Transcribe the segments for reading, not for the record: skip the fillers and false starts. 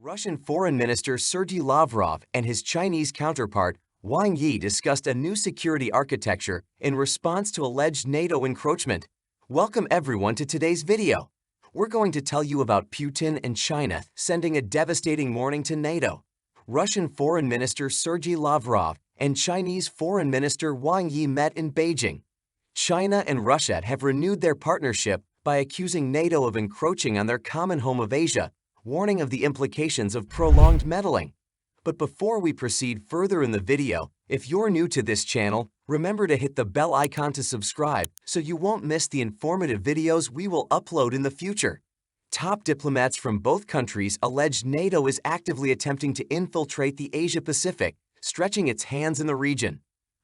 Russian Foreign Minister Sergei Lavrov and his Chinese counterpart Wang Yi discussed a new security architecture in response to alleged NATO encroachment. Welcome everyone to today's video. We're going to tell you about Putin and China sending a devastating warning to NATO. Russian Foreign Minister Sergei Lavrov and Chinese Foreign Minister Wang Yi met in Beijing. China and Russia have renewed their partnership by accusing NATO of encroaching on their common home of Asia, warning of the implications of prolonged meddling. But before we proceed further in the video, if you're new to this channel, remember to hit the bell icon to subscribe so you won't miss the informative videos we will upload in the future. Top diplomats from both countries allege NATO is actively attempting to infiltrate the Asia-Pacific, stretching its hands in the region.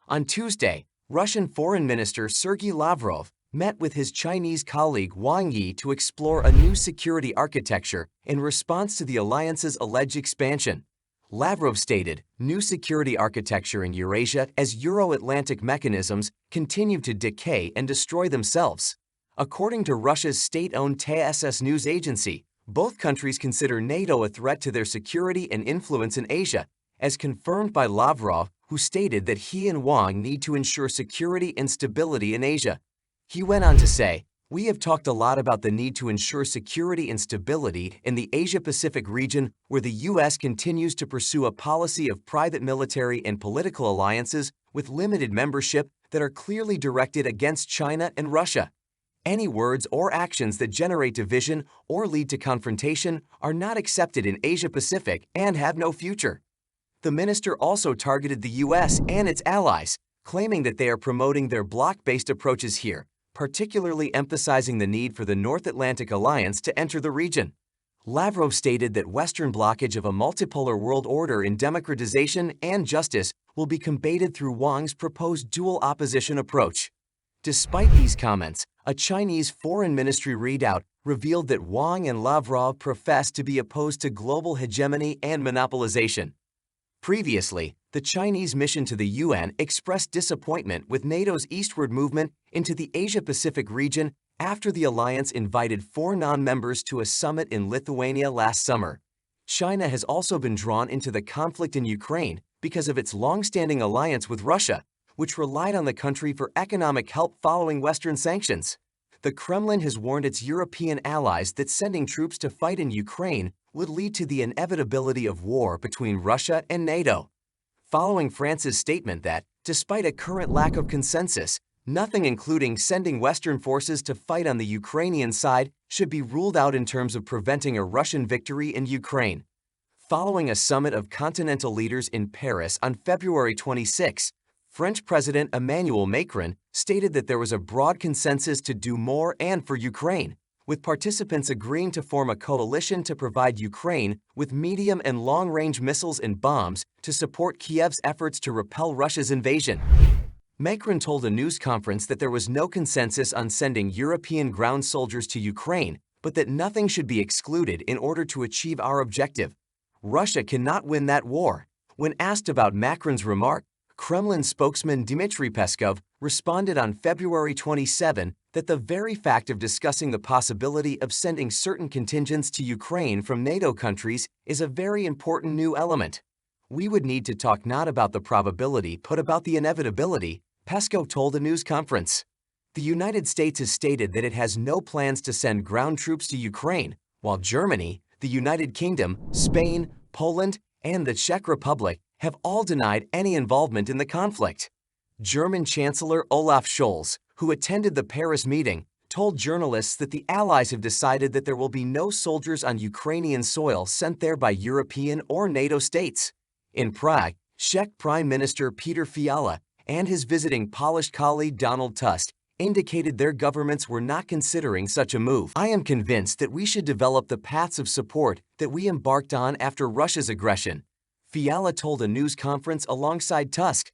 On Tuesday, Russian Foreign Minister Sergei Lavrov met with his Chinese colleague Wang Yi to explore a new security architecture in response to the alliance's alleged expansion. Lavrov stated, new security architecture in Eurasia as Euro-Atlantic mechanisms continue to decay and destroy themselves. According to Russia's state-owned TASS news agency, both countries consider NATO a threat to their security and influence in Asia, as confirmed by Lavrov, who stated that he and Wang need to ensure security and stability in Asia. He went on to say, "We have talked a lot about the need to ensure security and stability in the Asia-Pacific region where the U.S. continues to pursue a policy of private military and political alliances with limited membership that are clearly directed against China and Russia. Any words or actions that generate division or lead to confrontation are not accepted in Asia-Pacific and have no future." The minister also targeted the U.S. and its allies, claiming that they are promoting their bloc-based approaches here, particularly emphasizing the need for the North Atlantic Alliance to enter the region. Lavrov stated that Western blockage of a multipolar world order in democratization and justice will be combated through Wang's proposed dual opposition approach. Despite these comments, a Chinese foreign ministry readout revealed that Wang and Lavrov profess to be opposed to global hegemony and monopolization. Previously, the Chinese mission to the UN expressed disappointment with NATO's eastward movement into the Asia-Pacific region after the alliance invited 4 non-members to a summit in Lithuania last summer. China has also been drawn into the conflict in Ukraine because of its long-standing alliance with Russia, which relied on the country for economic help following Western sanctions. The Kremlin has warned its European allies that sending troops to fight in Ukraine would lead to the inevitability of war between Russia and NATO. Following France's statement that, despite a current lack of consensus, nothing including sending Western forces to fight on the Ukrainian side should be ruled out in terms of preventing a Russian victory in Ukraine. Following a summit of continental leaders in Paris on February 26, French President Emmanuel Macron stated that there was a broad consensus to do more and for Ukraine, with participants agreeing to form a coalition to provide Ukraine with medium and long-range missiles and bombs to support Kiev's efforts to repel Russia's invasion. Macron told a news conference that there was no consensus on sending European ground soldiers to Ukraine, but that nothing should be excluded in order to achieve our objective. Russia cannot win that war. When asked about Macron's remark, Kremlin spokesman Dmitry Peskov responded on February 27 that the very fact of discussing the possibility of sending certain contingents to Ukraine from NATO countries is a very important new element. We would need to talk not about the probability but about the inevitability, Peskov told a news conference. The United States has stated that it has no plans to send ground troops to Ukraine, while Germany, the United Kingdom, Spain, Poland, and the Czech Republic have all denied any involvement in the conflict. German Chancellor Olaf Scholz, who attended the Paris meeting, told journalists that the Allies have decided that there will be no soldiers on Ukrainian soil sent there by European or NATO states. In Prague, Czech Prime Minister Peter Fiala and his visiting Polish colleague Donald Tusk indicated their governments were not considering such a move. "I am convinced that we should develop the paths of support that we embarked on after Russia's aggression," Fiala told a news conference alongside Tusk.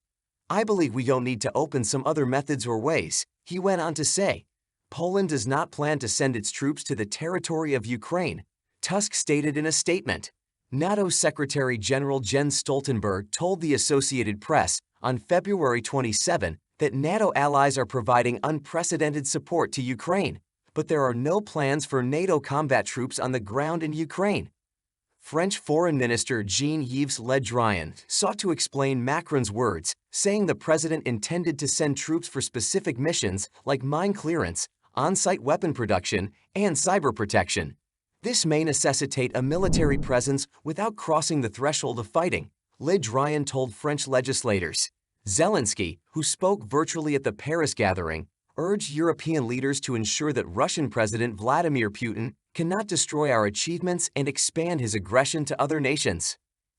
"I believe we don't need to open some other methods or ways," he went on to say. Poland does not plan to send its troops to the territory of Ukraine, Tusk stated in a statement. NATO Secretary General Jens Stoltenberg told the Associated Press on February 27 that NATO allies are providing unprecedented support to Ukraine, but there are no plans for NATO combat troops on the ground in Ukraine. French Foreign Minister Jean-Yves Le Drian sought to explain Macron's words, saying the president intended to send troops for specific missions like mine clearance, on-site weapon production, and cyber protection. This may necessitate a military presence without crossing the threshold of fighting, Le Drian told French legislators. Zelensky, who spoke virtually at the Paris gathering, urged European leaders to ensure that Russian President Vladimir Putin cannot destroy our achievements and expand his aggression to other nations.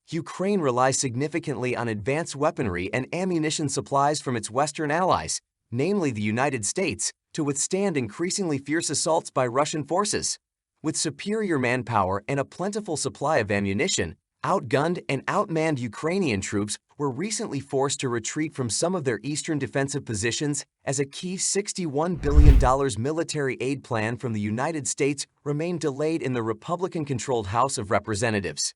Ukraine relies significantly on advanced weaponry and ammunition supplies from its Western allies, namely the United States, to withstand increasingly fierce assaults by Russian forces. With superior manpower and a plentiful supply of ammunition, outgunned and outmanned Ukrainian troops were recently forced to retreat from some of their eastern defensive positions as a key $61 billion military aid plan from the United States remained delayed in the Republican-controlled House of Representatives.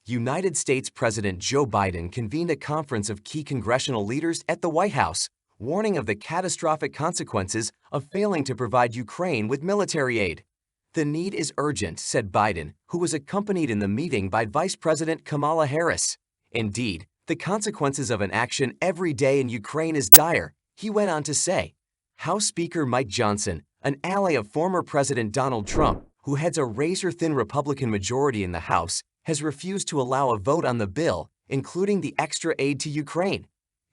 United States President Joe Biden convened a conference of key congressional leaders at the White House, warning of the catastrophic consequences of failing to provide Ukraine with military aid. "The need is urgent," said Biden, who was accompanied in the meeting by Vice President Kamala Harris. "Indeed, the consequences of an action every day in Ukraine is dire," he went on to say. House Speaker Mike Johnson, an ally of former President Donald Trump, who heads a razor-thin Republican majority in the House, has refused to allow a vote on the bill, including the extra aid to Ukraine.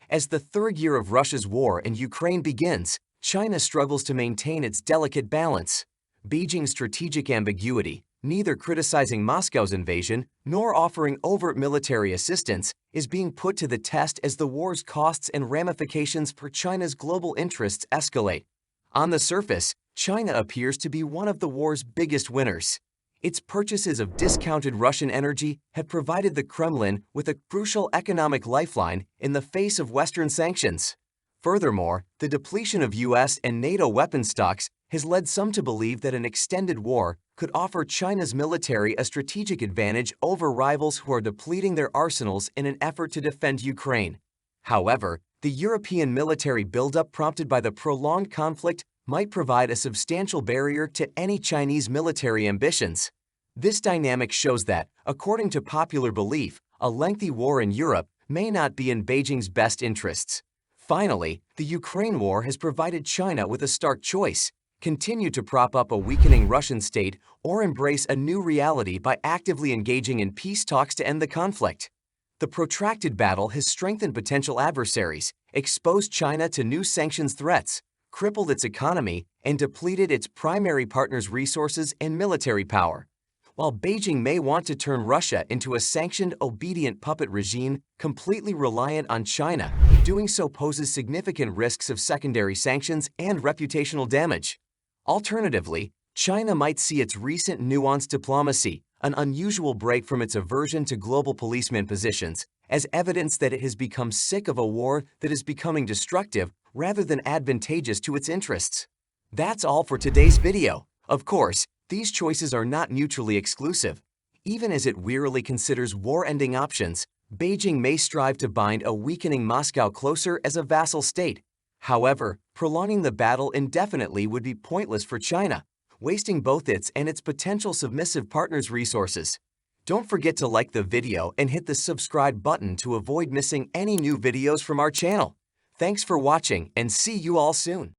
As the third year of Russia's war in Ukraine begins, China struggles to maintain its delicate balance. Beijing's strategic ambiguity, neither criticizing Moscow's invasion nor offering overt military assistance, is being put to the test as the war's costs and ramifications for China's global interests escalate. On the surface, China appears to be one of the war's biggest winners. Its purchases of discounted Russian energy have provided the Kremlin with a crucial economic lifeline in the face of Western sanctions. Furthermore, the depletion of U.S. and NATO weapon stocks has led some to believe that an extended war could offer China's military a strategic advantage over rivals who are depleting their arsenals in an effort to defend Ukraine. However, the European military buildup prompted by the prolonged conflict might provide a substantial barrier to any Chinese military ambitions. This dynamic shows that, according to popular belief, a lengthy war in Europe may not be in Beijing's best interests. Finally, the Ukraine war has provided China with a stark choice: continue to prop up a weakening Russian state or embrace a new reality by actively engaging in peace talks to end the conflict. The protracted battle has strengthened potential adversaries, exposed China to new sanctions threats, crippled its economy, and depleted its primary partner's resources and military power. While Beijing may want to turn Russia into a sanctioned, obedient puppet regime completely reliant on China, doing so poses significant risks of secondary sanctions and reputational damage. Alternatively, China might see its recent nuanced diplomacy, an unusual break from its aversion to global policeman positions, as evidence that it has become sick of a war that is becoming destructive rather than advantageous to its interests. That's all for today's video. Of course, these choices are not mutually exclusive. Even as it wearily considers war-ending options, Beijing may strive to bind a weakening Moscow closer as a vassal state. However, prolonging the battle indefinitely would be pointless for China, wasting both its and its potential submissive partners' resources. Don't forget to like the video and hit the subscribe button to avoid missing any new videos from our channel. Thanks for watching and see you all soon.